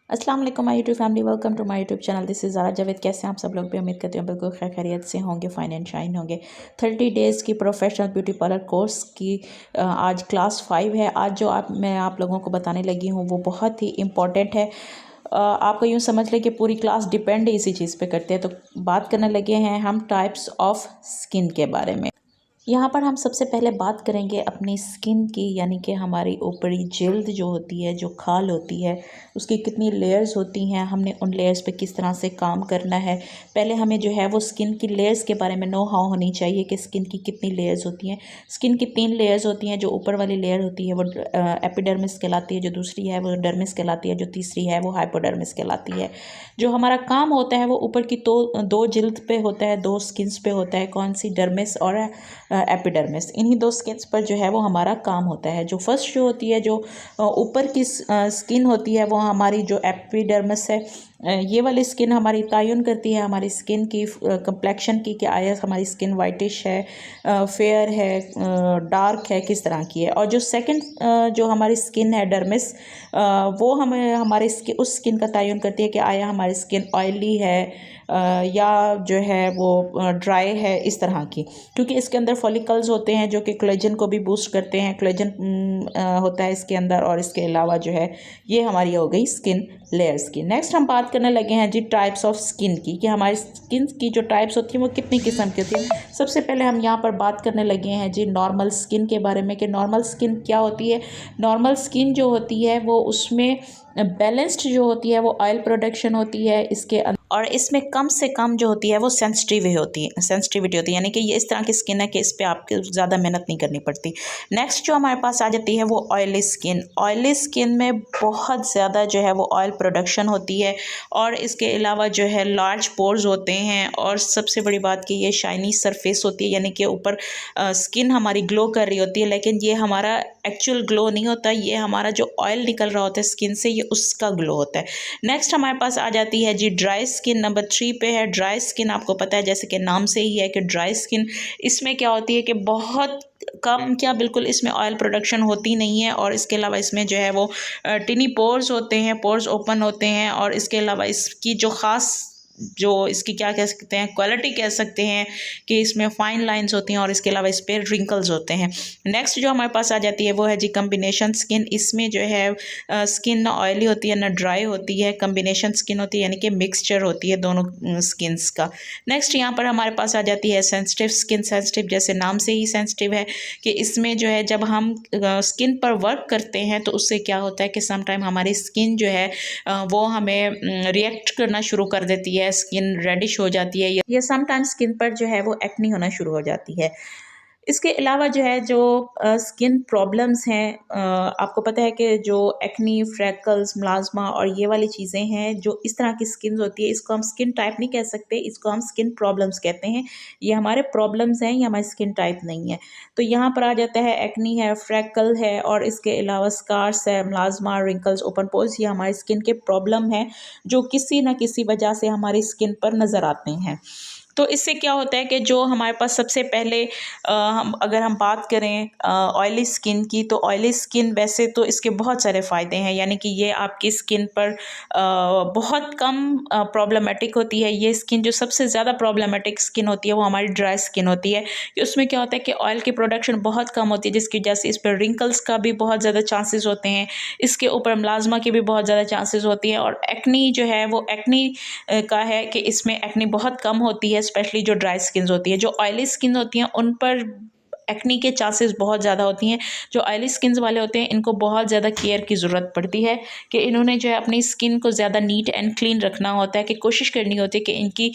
अस्सलाम वालेकुम my YouTube family, welcome to my YouTube channel. This is Zara Javed. कैसे हैं आप सब लोग भी? उम्मीद करती हूँ बिल्कुल खैर खैरियत से होंगे, फाइन एंड शाइन होंगे। 30 डेज़ की प्रोफेशनल ब्यूटी पार्लर कोर्स की आज क्लास 5 है। आज जो मैं आप लोगों को बताने लगी हूँ वो बहुत ही इम्पॉर्टेंट है। आपको यूँ समझ लें कि पूरी क्लास डिपेंड इसी चीज़ पे करते हैं। तो बात करने लगे हैं हम टाइप्स ऑफ स्किन के बारे में। यहाँ पर हम सबसे पहले बात करेंगे अपनी स्किन की, यानी कि हमारी ऊपरी जिल्द जो होती है, जो खाल होती है, उसकी कितनी लेयर्स होती हैं, हमने उन लेयर्स पे किस तरह से काम करना है। पहले हमें जो है वो स्किन की लेयर्स के बारे में नो हाउ होनी चाहिए कि स्किन की कितनी लेयर्स होती हैं। स्किन की 3 लेयर्स होती हैं। जो ऊपर वाली लेयर होती है वो एपिडर्मिस कहलाती है, जो दूसरी है वो डर्मिस कहलाती है, जो तीसरी है वो हाइपोडर्मिस कहलाती है। जो हमारा काम होता है वो ऊपर की दो जिल्द पे होता है, 2 स्किन्स पे होता है। कौन सी? डर्मिस और एपिडर्मिस। इन्हीं 2 स्किन्स पर जो है वो हमारा काम होता है। जो फर्स्ट जो होती है, जो ऊपर की स्किन होती है, वो हमारी जो एपिडर्मिस है, ये वाली स्किन हमारी तयन करती है हमारी स्किन की कंप्लेक्शन की, कि आया हमारी स्किन वाइटिश है, फेयर है, डार्क है, किस तरह की है। और जो सेकंड जो हमारी स्किन है डर्मिस, वो हमें हमारे उस स्किन का तयन करती है कि आया हमारी स्किन ऑयली है या जो है वो ड्राई है, इस तरह की। क्योंकि इसके अंदर फॉलिकल्स होते हैं जो कि कोलेजन को भी बूस्ट करते हैं। कोलेजन होता है इसके अंदर। और इसके अलावा जो है ये हमारी हो गई स्किन लेयर्स की। नेक्स्ट हम बात करने लगे हैं जी टाइप्स ऑफ स्किन की, कि हमारी स्किन की जो टाइप्स होती हैं वो कितनी किस्म की होती हैं। सबसे पहले हम यहाँ पर बात करने लगे हैं जी नॉर्मल स्किन के बारे में, कि नॉर्मल स्किन क्या होती है। नॉर्मल स्किन जो होती है वो उसमें बैलेंस्ड जो होती है वो ऑयल प्रोडक्शन होती है इसके और इसमें कम से कम जो होती है वो सेंसिटिविटी होती है, यानी कि ये इस तरह की स्किन है कि इस पर आपको ज़्यादा मेहनत नहीं करनी पड़ती। नेक्स्ट जो हमारे पास आ जाती है वो ऑयली स्किन। ऑयली स्किन में बहुत ज़्यादा जो है वो ऑयल प्रोडक्शन होती है, और इसके अलावा जो है लार्ज पोर्स होते हैं, और सबसे बड़ी बात कि ये शाइनी सरफेस होती है, यानी कि ऊपर स्किन हमारी ग्लो कर रही होती है, लेकिन ये हमारा एक्चुअल ग्लो नहीं होता। ये हमारा जो ऑयल निकल रहा होता है स्किन से, ये उसका ग्लो होता है। नेक्स्ट हमारे पास आ जाती है जी ड्राई स्किन। नंबर 3 पे है ड्राई स्किन। आपको पता है जैसे कि नाम से ही है कि ड्राई स्किन, इसमें क्या होती है कि बहुत कम, क्या बिल्कुल इसमें ऑयल प्रोडक्शन होती नहीं है। और इसके अलावा इसमें जो है वो टिनी पोर्स होते हैं, पोर्स ओपन होते हैं। और इसके अलावा इसकी जो ख़ास, जो इसकी क्या कह सकते हैं, क्वालिटी कह सकते हैं कि इसमें फाइन लाइंस होती हैं, और इसके अलावा इस पर रिंकल्स होते हैं। नेक्स्ट जो हमारे पास आ जाती है वो है जी कम्बिनेशन स्किन। इसमें जो है स्किन ना ऑयली होती है ना ड्राई होती है, कम्बिनेशन स्किन होती है, यानी कि मिक्सचर होती है दोनों स्किन्स का। नेक्स्ट यहाँ पर हमारे पास आ जाती है सेंसिटिव स्किन। सेंसिटिव जैसे नाम से ही सेंसिटिव है, कि इसमें जो है जब हम स्किन पर वर्क करते हैं तो उससे क्या होता है कि समटाइम हमारी स्किन जो है वो हमें रिएक्ट करना शुरू कर देती है, स्किन रेडिश हो जाती है, या समटाइम स्किन पर जो है वो एक्नी होना शुरू हो जाती है। इसके अलावा जो है जो स्किन प्रॉब्लम्स हैं, आपको पता है कि जो एक्नी, फ्रैकल्स, मेलास्मा और ये वाली चीज़ें हैं, जो इस तरह की स्किन होती है, इसको हम स्किन टाइप नहीं कह सकते, इसको हम स्किन प्रॉब्लम्स कहते हैं। ये हमारे प्रॉब्लम्स हैं, ये हमारी स्किन टाइप नहीं है। तो यहाँ पर आ जाता है एक्नी है, फ्रैकल है, और इसके अलावा स्कार्स है, मेलास्मा, रिंकल्स, ओपन पोर्स। ये हमारी स्किन के प्रॉब्लम है जो किसी न किसी वजह से हमारी स्किन पर नज़र आते हैं। तो इससे क्या होता है कि जो हमारे पास सबसे पहले अगर हम बात करें ऑयली स्किन की, तो ऑयली स्किन वैसे तो इसके बहुत सारे फ़ायदे हैं, यानी कि ये आपकी स्किन पर बहुत कम प्रॉब्लमेटिक होती है। ये स्किन जो सबसे ज़्यादा प्रॉब्लमेटिक स्किन होती है वो हमारी ड्राई स्किन होती है, कि उसमें क्या होता है कि ऑयल की प्रोडक्शन बहुत कम होती है, जिसकी वजह से इस पर रिंकल्स का भी बहुत ज़्यादा चांसेस होते हैं। इसके ऊपर मेलास्मा की भी बहुत ज़्यादा चांसेस होती हैं। और एक्नी जो है वो एक्नी का है कि इसमें एक्नी बहुत कम होती है, स्पेशली जो ड्राई स्किन होती है। जो ऑयली स्किन होती हैं उन पर एक्नी के चांसेस बहुत ज़्यादा होती हैं। जो ऑयली स्किन्स वाले होते हैं इनको बहुत ज़्यादा केयर की ज़रूरत पड़ती है, कि इन्होंने जो है अपनी स्किन को ज़्यादा नीट एंड क्लीन रखना होता है, कि कोशिश करनी होती है कि इनकी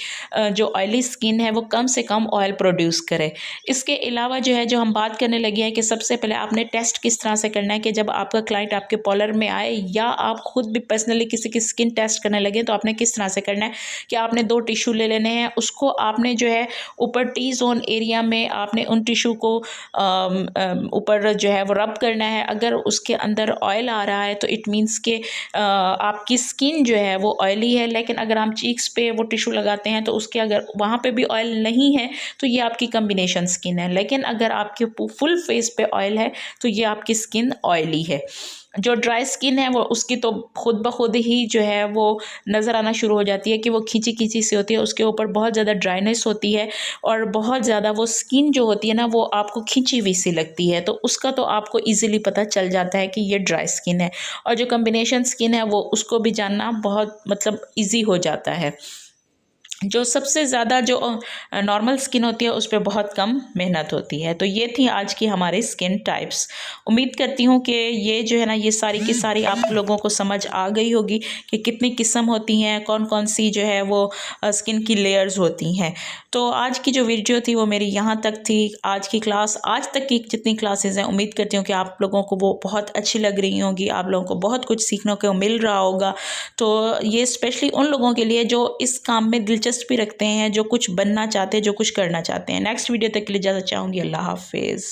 जो ऑयली स्किन है वो कम से कम ऑयल प्रोड्यूस करे। इसके अलावा जो है जो हम बात करने लगे हैं कि सबसे पहले आपने टेस्ट किस तरह से करना है, कि जब आपका क्लाइंट आपके पार्लर में आए या आप खुद भी पर्सनली किसी की स्किन टेस्ट करने लगे, तो आपने किस तरह से करना है कि आपने 2 टिश्यू ले लेने हैं। उसको आपने जो है ऊपर टी जोन एरिया में आपने उन टिश्यू को ऊपर जो है वो रब करना है। अगर उसके अंदर ऑयल आ रहा है तो इट मीन्स के आपकी स्किन जो है वो ऑयली है। लेकिन अगर हम चीक्स पे वो टिश्यू लगाते हैं तो उसके अगर वहाँ पे भी ऑयल नहीं है तो ये आपकी कम्बिनेशन स्किन है। लेकिन अगर आपके फुल फेस पे ऑयल है तो ये आपकी स्किन ऑयली है। जो ड्राई स्किन है वो उसकी तो खुद ब खुद ही जो है वो नज़र आना शुरू हो जाती है कि वो खींची खींची सी होती है, उसके ऊपर बहुत ज़्यादा ड्राइनेस होती है और बहुत ज़्यादा वो स्किन जो होती है ना वो आपको खींची हुई सी लगती है, तो उसका तो आपको इजीली पता चल जाता है कि ये ड्राई स्किन है। और जो कॉम्बिनेशन स्किन है वो उसको भी जानना बहुत मतलब ईजी हो जाता है। जो सबसे ज़्यादा जो नॉर्मल स्किन होती है उस पे बहुत कम मेहनत होती है। तो ये थी आज की हमारी स्किन टाइप्स। उम्मीद करती हूँ कि ये जो है ना ये सारी की सारी आप लोगों को समझ आ गई होगी कि कितनी किस्म होती हैं, कौन कौन सी जो है वो स्किन की लेयर्स होती हैं। तो आज की जो वीडियो थी वो मेरी यहाँ तक थी। आज की क्लास, आज तक की जितनी क्लासेस हैं, उम्मीद करती हूँ कि आप लोगों को वो बहुत अच्छी लग रही होंगी, आप लोगों को बहुत कुछ सीखने को मिल रहा होगा। तो ये स्पेशली उन लोगों के लिए जो इस काम में दिलचस्पी रखते हैं, जो कुछ बनना चाहते हैं, जो कुछ करना चाहते हैं। नेक्स्ट वीडियो तक के लिए इजाज़त चाहूँगी। अल्लाह हाफिज़।